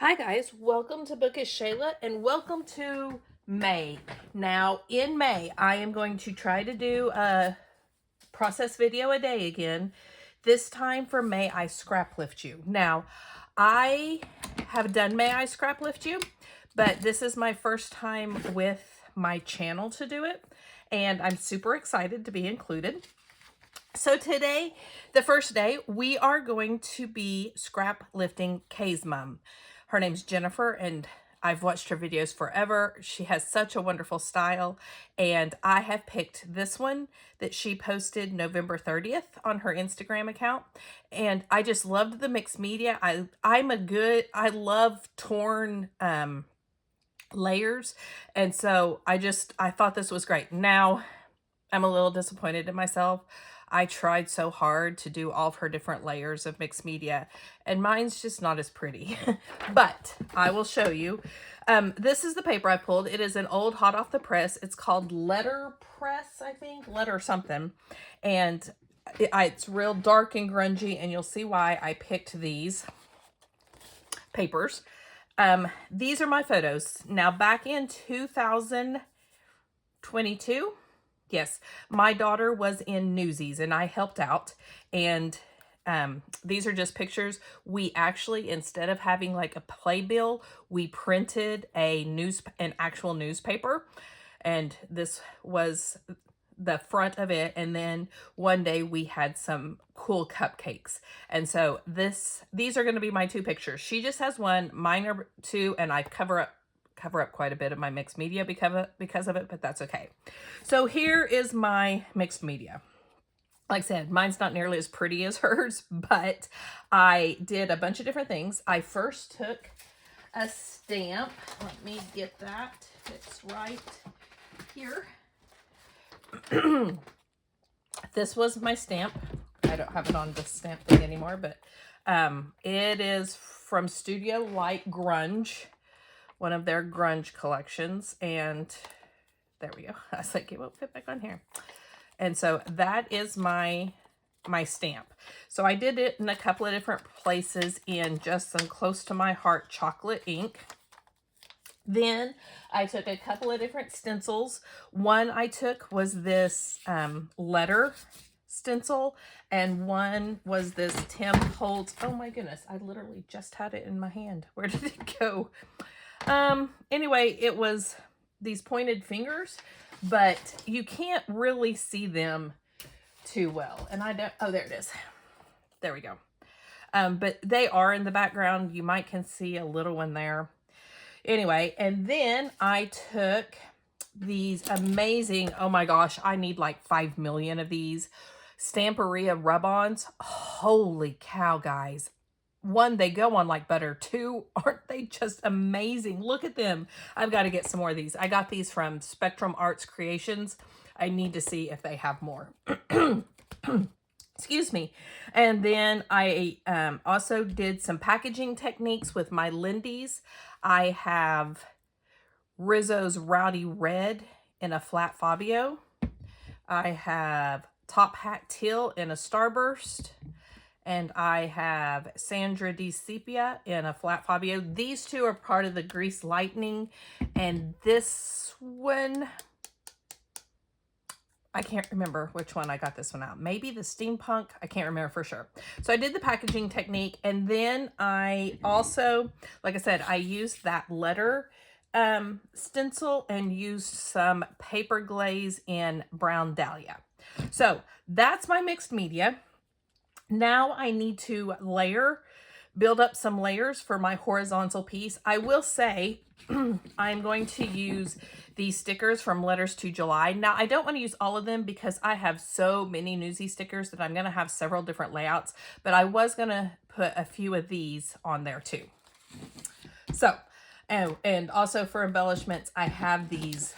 Hi guys, welcome to Bookish Shayla and welcome to May. Now in May, I am going to try to do a process video a day again. This time for May I Scraplift You. Now, I have done May I Scraplift You, but this is my first time with my channel to do it, and I'm super excited to be included. So today, the first day, we are going to be scrap lifting Kay's mom. Her name's Jennifer, and I've watched her videos forever. She has such a wonderful style, and I have picked this one that she posted November 30th on her Instagram account, and I just loved the mixed media. I love torn layers, and so I thought this was great. Now, I'm a little disappointed in myself. I tried so hard to do all of her different layers of mixed media, and mine's just not as pretty. But I will show you. This is the paper I pulled. It is an old hot off the press. It's called Letterpress, I think. Letter something. And it's real dark and grungy, and you'll see why I picked these papers. These are my photos. Now, back in 2022, yes, my daughter was in Newsies and I helped out, and these are just pictures. We actually, instead of having like a playbill, we printed an actual newspaper, and this was the front of it. And then one day we had some cool cupcakes, and so these are going to be my two pictures. She just has one, mine are two, and I cover up quite a bit of my mixed media because of it, but that's okay. So here is my mixed media. Like I said, mine's not nearly as pretty as hers, but I did a bunch of different things. I first took a stamp. Let me get that. It's right here. This was my stamp. I don't have it on the stamp thing anymore, but it is from Studio Light Grunge, one of their grunge collections, and there we go. I was like, it won't fit back on here. And so that is my stamp. So I did it in a couple of different places in just some close to my heart chocolate ink. Then I took a couple of different stencils. One I took was this letter stencil, and one was this Tim Holtz. Oh my goodness, I literally just had it in my hand. Where did it go? Anyway, it was these pointed fingers, but you can't really see them too well. And I don't, oh, there it is. There we go. But they are in the background. You might can see a little one there. Anyway, and then I took these amazing, oh my gosh, I need like 5 million of these Stamperia rub-ons. Holy cow, guys. One, they go on like butter. Two, aren't they just amazing? Look at them. I've got to get some more of these. I got these from Spectrum Arts Creations. I need to see if they have more. Excuse me. And then I also did some packaging techniques with my Lindy's. I have Rizzo's Rowdy Red in a flat Fabio. I have Top Hat Teal in a Starburst. And I have Sandra Di Sepia in a flat Fabio. These two are part of the Grease Lightning. And this one, I can't remember which one I got this one out. Maybe the Steampunk. I can't remember for sure. So I did the packaging technique. And then I also, like I said, I used that letter stencil and used some paper glaze in Brown Dahlia. So that's my mixed media. Now I need to build up some layers for my horizontal piece. I will say I'm going to use these stickers from Letters to July. Now, I don't want to use all of them because I have so many Newsy stickers that I'm going to have several different layouts, but I was going to put a few of these on there too. So, oh, and also for embellishments, I have these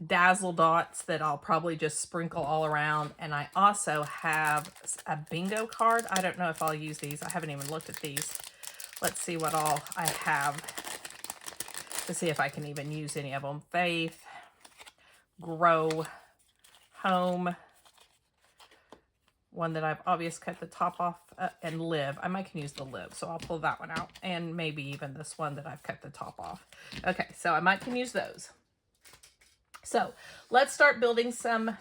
dazzle dots that I'll probably just sprinkle all around. And I also have a bingo card. I don't know if I'll use these. I haven't even looked at these. Let's see what all I have to see if I can even use any of them. Faith, Grow, Home, one that I've obviously cut the top off and lib. I might can use the lib, so I'll pull that one out, and maybe even this one that I've cut the top off. Okay, so I might can use those. So let's start building some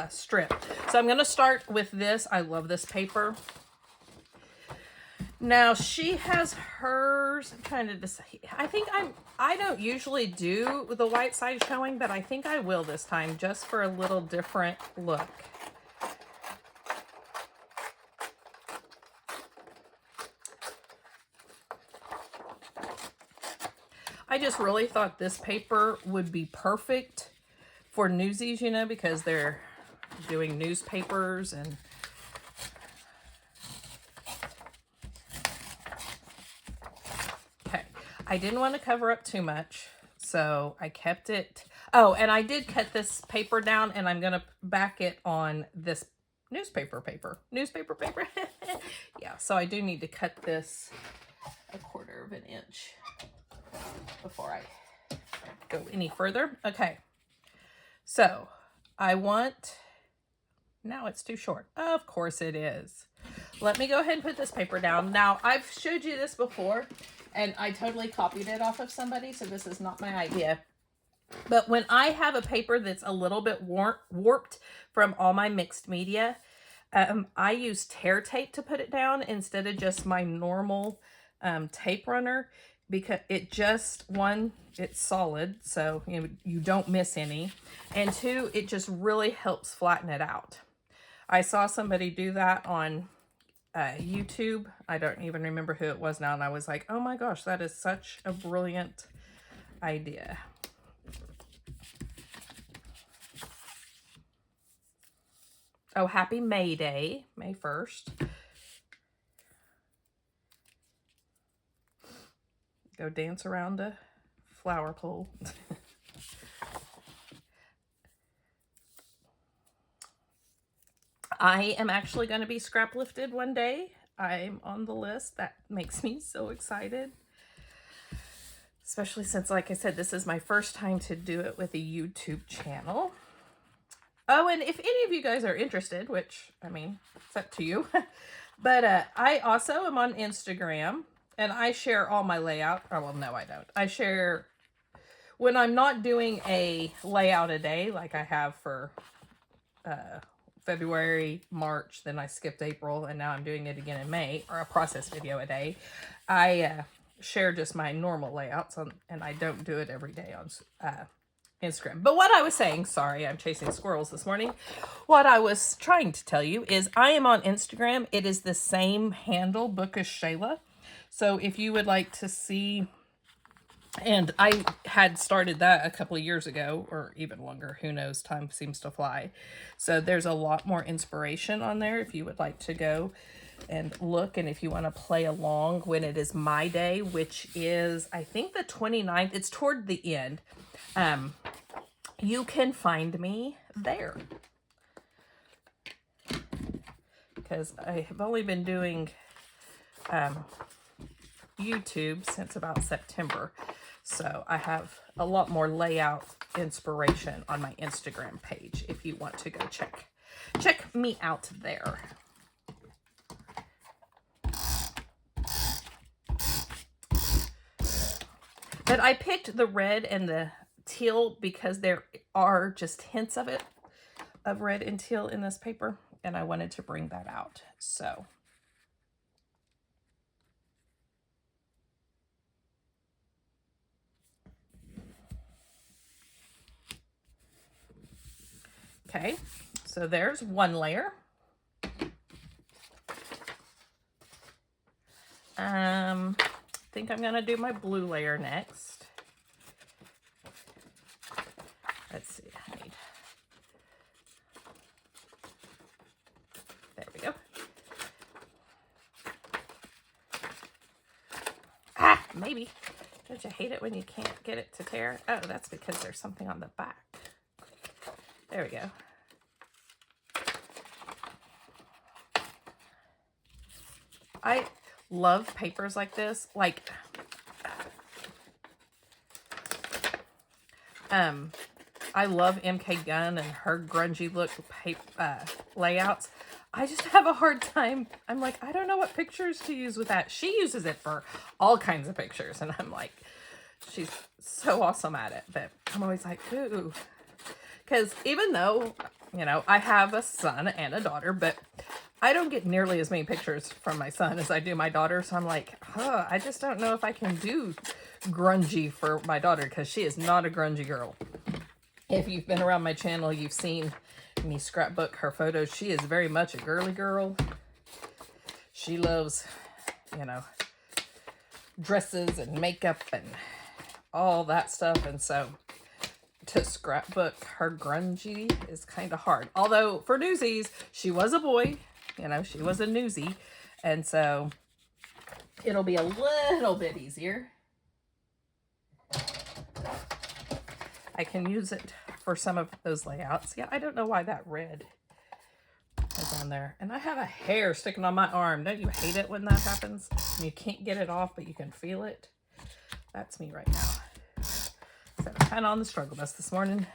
strip. So I'm going to start with this. I love this paper. Now she has hers. I'm trying to decide. I don't usually do the white side showing, but I think I will this time just for a little different look. I just really thought this paper would be perfect for newsies, you know, because they're doing newspapers and okay. I didn't want to cover up too much, so I kept it. Oh, and I did cut this paper down, and I'm going to back it on this newspaper paper. Yeah, so I do need to cut this 1/4 of an inch before I go any further. Okay, so I want, now it's too short. Of course it is. Let me go ahead and put this paper down. Now, I've showed you this before, and I totally copied it off of somebody, so this is not my idea. But when I have a paper that's a little bit warped from all my mixed media, I use tear tape to put it down instead of just my normal tape runner, because it just, one, it's solid, so you don't miss any, and two, it just really helps flatten it out. I saw somebody do that on YouTube. I don't even remember who it was now, and I was like, oh my gosh, that is such a brilliant idea. Oh, happy May Day, May 1st. Go dance around a flower pole. I am actually going to be scraplifted one day. I'm on the list. That makes me so excited. Especially since, like I said, this is my first time to do it with a YouTube channel. Oh, and if any of you guys are interested, which, I mean, it's up to you. But I also am on Instagram, and I share all my layout. Oh, well, no, I don't. I share, when I'm not doing a layout a day, like I have for February, March, then I skipped April, and now I'm doing it again in May, or a process video a day. I share just my normal layouts, and I don't do it every day on Instagram. But what I was saying, sorry, I'm chasing squirrels this morning. What I was trying to tell you is I am on Instagram. It is the same handle, Bookish Shayla. So if you would like to see, and I had started that a couple of years ago, or even longer, who knows, time seems to fly. So there's a lot more inspiration on there if you would like to go and look, and if you want to play along when it is my day, which is, I think, the 29th. It's toward the end. You can find me there, because I have only been doing YouTube since about September, so I have a lot more layout inspiration on my Instagram page if you want to go check me out there. But I picked the red and the teal because there are just hints of it, of red and teal in this paper, and I wanted to bring that out. So okay, so there's one layer. I think I'm gonna do my blue layer next. Let's see, there we go. Ah, maybe. Don't you hate it when you can't get it to tear? Oh, that's because there's something on the back. There we go. I love papers like this. Like, I love MK Gunn and her grungy look layouts. I just have a hard time. I'm like, I don't know what pictures to use with that. She uses it for all kinds of pictures. And I'm like, she's so awesome at it. But I'm always like, ooh. Because even though, you know, I have a son and a daughter, but I don't get nearly as many pictures from my son as I do my daughter. So I'm like, I just don't know if I can do grungy for my daughter, because she is not a grungy girl. If you've been around my channel, you've seen me scrapbook her photos. She is very much a girly girl. She loves, you know, dresses and makeup and all that stuff. And so to scrapbook her grungy is kind of hard. Although for newsies, she was a boy, you know, she was a newsie. And so it'll be a little bit easier. I can use it for some of those layouts. Yeah, I don't know why that red is on there. And I have a hair sticking on my arm. Don't you hate it when that happens? And you can't get it off, but you can feel it. That's me right now. So I'm kind of on the struggle bus this morning.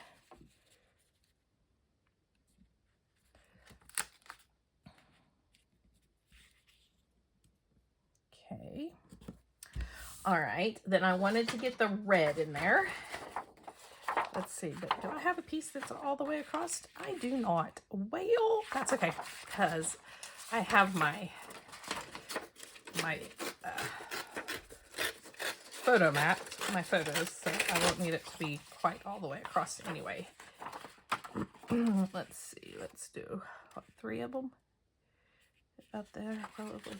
Okay. All right. Then I wanted to get the red in there. Let's see, but do I have a piece that's all the way across? I do not. Well, that's okay, because I have my photo mat, my photos, so I won't need it to be quite all the way across anyway. Let's see, let's do, what, 3 of them? Up there, probably.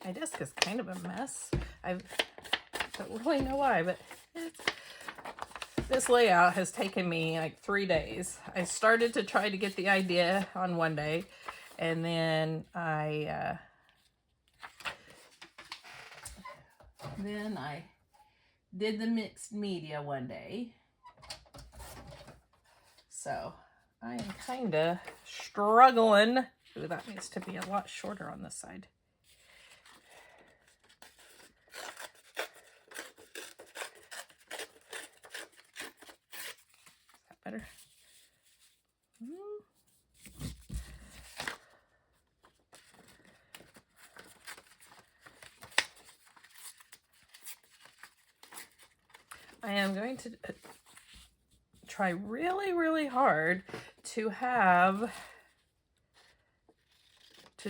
My desk is kind of a mess. I don't really know why, but this layout has taken me like 3 days. I started to try to get the idea on one day, and then I did the mixed media one day. So I am kind of struggling. Ooh, that needs to be a lot shorter on this side. Better. I am going to try really, really hard to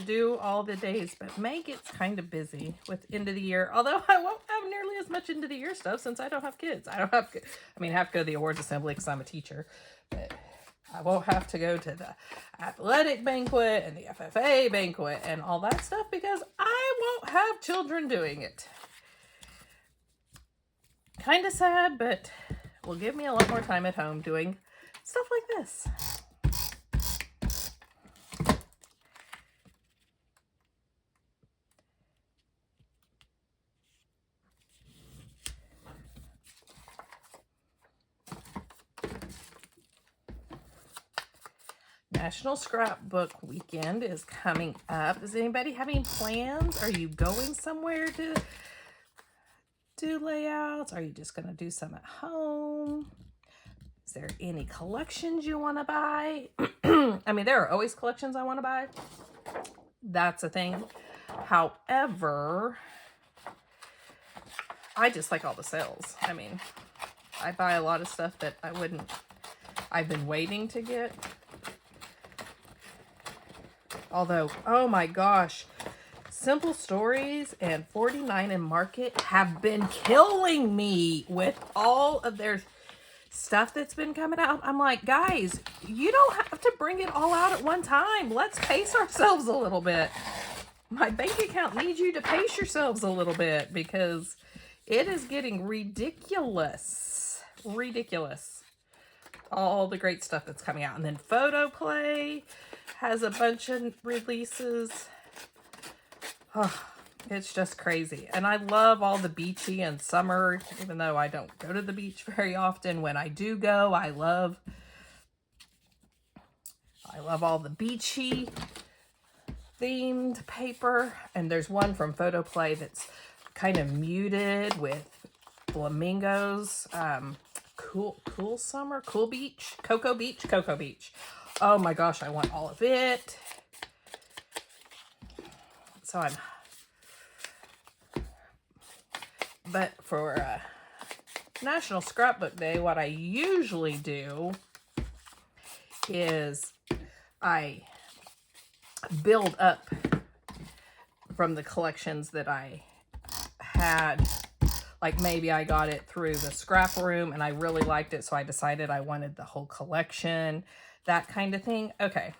do all the days, but May gets kind of busy with end of the year, although I won't have nearly as much end of the year stuff since I don't have kids. I have to go to the awards assembly because I'm a teacher, but I won't have to go to the athletic banquet and the FFA banquet and all that stuff because I won't have children doing it. Kind of sad, but will give me a lot more time at home doing stuff like this. National Scrapbook Weekend is coming up. Does anybody have any plans? Are you going somewhere to do layouts? Are you just going to do some at home? Is there any collections you want to buy? I mean, there are always collections I want to buy. That's a thing. However, I just like all the sales. I mean, I buy a lot of stuff that I've been waiting to get. Although, oh my gosh, Simple Stories and 49 and Market have been killing me with all of their stuff that's been coming out. I'm like, guys, you don't have to bring it all out at one time. Let's pace ourselves a little bit. My bank account needs you to pace yourselves a little bit because it is getting ridiculous. Ridiculous. All the great stuff that's coming out. And then Photoplay has a bunch of releases. Oh, it's just crazy. And I love all the beachy and summer, even though I don't go to the beach very often. When I do go, I love I love all the beachy themed paper. And there's one from Photoplay that's kind of muted with flamingos. Cool summer, cool beach, cocoa beach. Oh my gosh, I want all of it. So but for National Scrapbook Day, what I usually do is I build up from the collections that I had. Like maybe I got it through the scrap room and I really liked it, so I decided I wanted the whole collection, that kind of thing. Okay.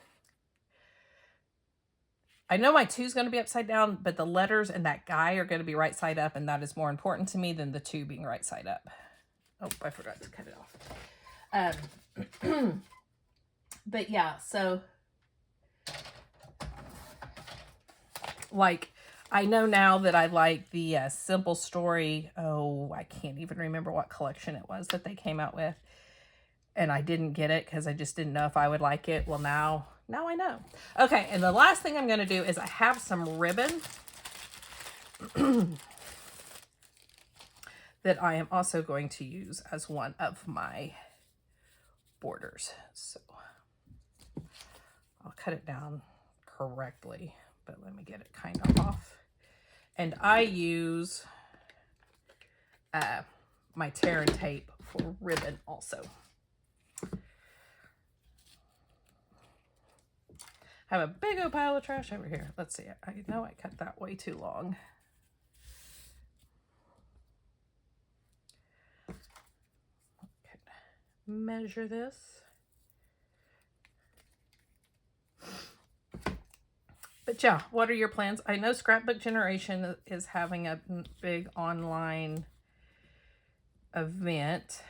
I know my 2 is going to be upside down, but the letters and that guy are going to be right side up, and that is more important to me than the 2 being right side up. Oh, I forgot to cut it off. But yeah, so like I know now that I like the Simple Story. Oh, I can't even remember what collection it was that they came out with. And I didn't get it because I just didn't know if I would like it. Well, now I know. Okay, and the last thing I'm going to do is I have some ribbon that I am also going to use as one of my borders. So I'll cut it down correctly, but let me get it kind of off. And I use my tear and tape for ribbon also. I have a big old pile of trash over here. Let's see. I know I cut that way too long. Okay. Measure this. But yeah, what are your plans? I know Scrapbook Generation is having a big online event.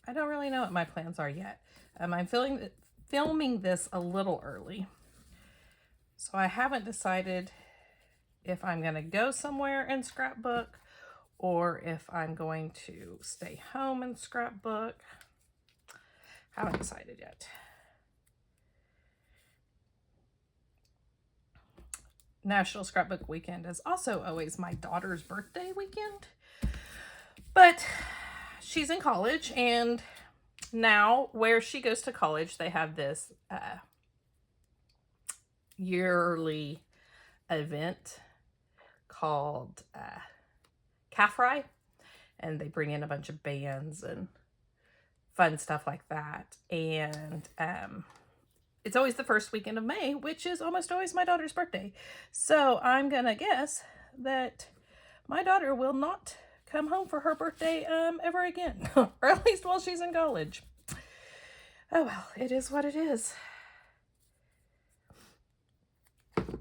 I don't really know what my plans are yet. I'm filming this a little early. So I haven't decided if I'm going to go somewhere and scrapbook or if I'm going to stay home and scrapbook. Haven't decided yet. National Scrapbook Weekend is also always my daughter's birthday weekend. But she's in college, and now where she goes to college, they have this yearly event called CAFRI, and they bring in a bunch of bands and fun stuff like that. And it's always the first weekend of May, which is almost always my daughter's birthday. So I'm gonna guess that my daughter will not come home for her birthday ever again, or at least while she's in college. Oh well, it is what it is. Good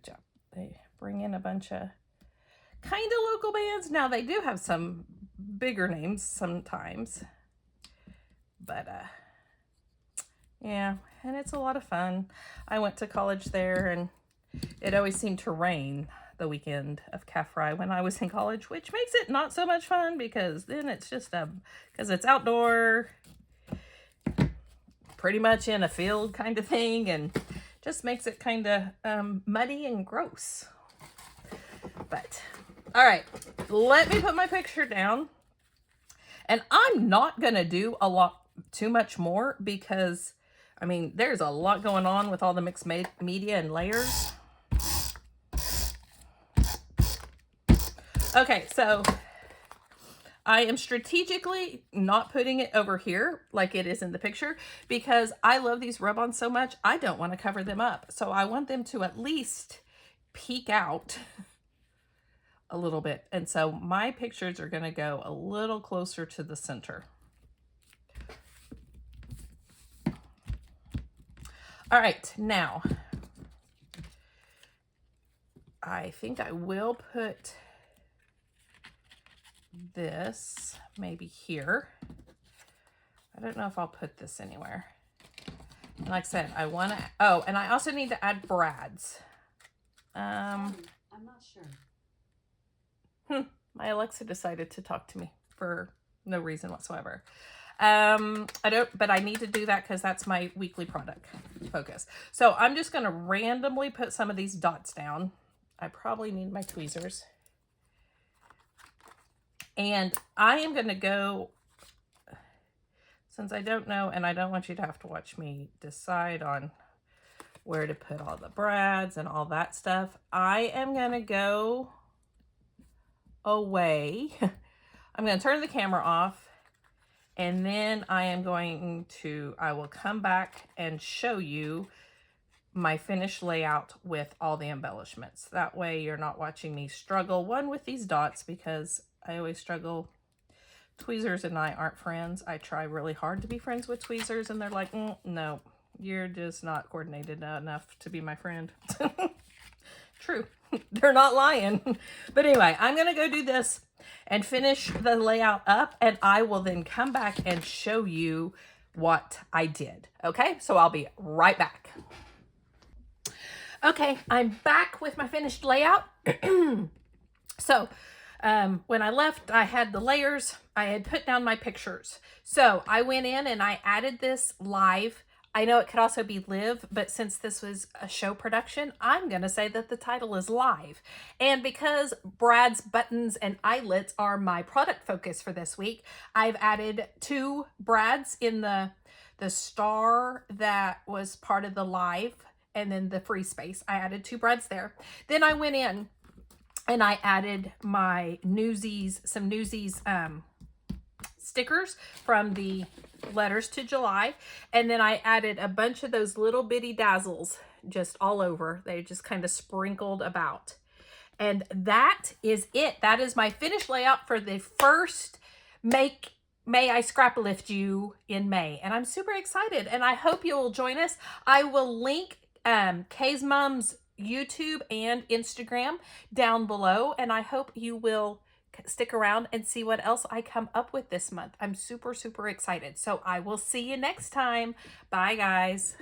job. They bring in a bunch of kind of local bands. Now they do have some bigger names sometimes, but yeah, and it's a lot of fun. I went to college there, and it always seemed to rain the weekend of CAFRI when I was in college, which makes it not so much fun because then it's just because it's outdoor, pretty much in a field kind of thing, and just makes it kind of muddy and gross. But all right, let me put my picture down, and I'm not gonna do too much more because I mean there's a lot going on with all the mixed media and layers. Okay, so I am strategically not putting it over here like it is in the picture because I love these rub-ons so much. I don't want to cover them up. So I want them to at least peek out a little bit. And so my pictures are going to go a little closer to the center. All right, now I think I will put this maybe here. I don't know if I'll put this anywhere. And like I said, I want to, and I also need to add brads. I'm not sure. My Alexa decided to talk to me for no reason whatsoever. But I need to do that because that's my weekly product focus. So I'm just going to randomly put some of these dots down. I probably need my tweezers. And I am going to go, since I don't know, and I don't want you to have to watch me decide on where to put all the brads and all that stuff, I am going to go away. I'm going to turn the camera off, and then I will come back and show you my finished layout with all the embellishments. That way you're not watching me struggle, one, with these dots, because I always struggle. Tweezers and I aren't friends. I try really hard to be friends with tweezers, and they're like, no, you're just not coordinated enough to be my friend. True. They're not lying. But anyway, I'm going to go do this and finish the layout up, and I will then come back and show you what I did. Okay, so I'll be right back. Okay, I'm back with my finished layout. So when I left, I had the layers. I had put down my pictures. So I went in and I added this live. I know it could also be live, but since this was a show production, I'm going to say that the title is live. And because Brad's buttons and eyelets are my product focus for this week, I've added 2 Brads in the star that was part of the live, and then the free space. I added 2 Brads there. Then I went in and I added my some Newsies stickers from the letters to July. And then I added a bunch of those little bitty dazzles just all over. They just kind of sprinkled about. And that is it. That is my finished layout for the first May I Scraplift You in May. And I'm super excited, and I hope you will join us. I will link Kay's Mom's YouTube and Instagram down below, and I hope you will stick around and see what else I come up with this month. I'm super, super excited. So I will see you next time. Bye, guys.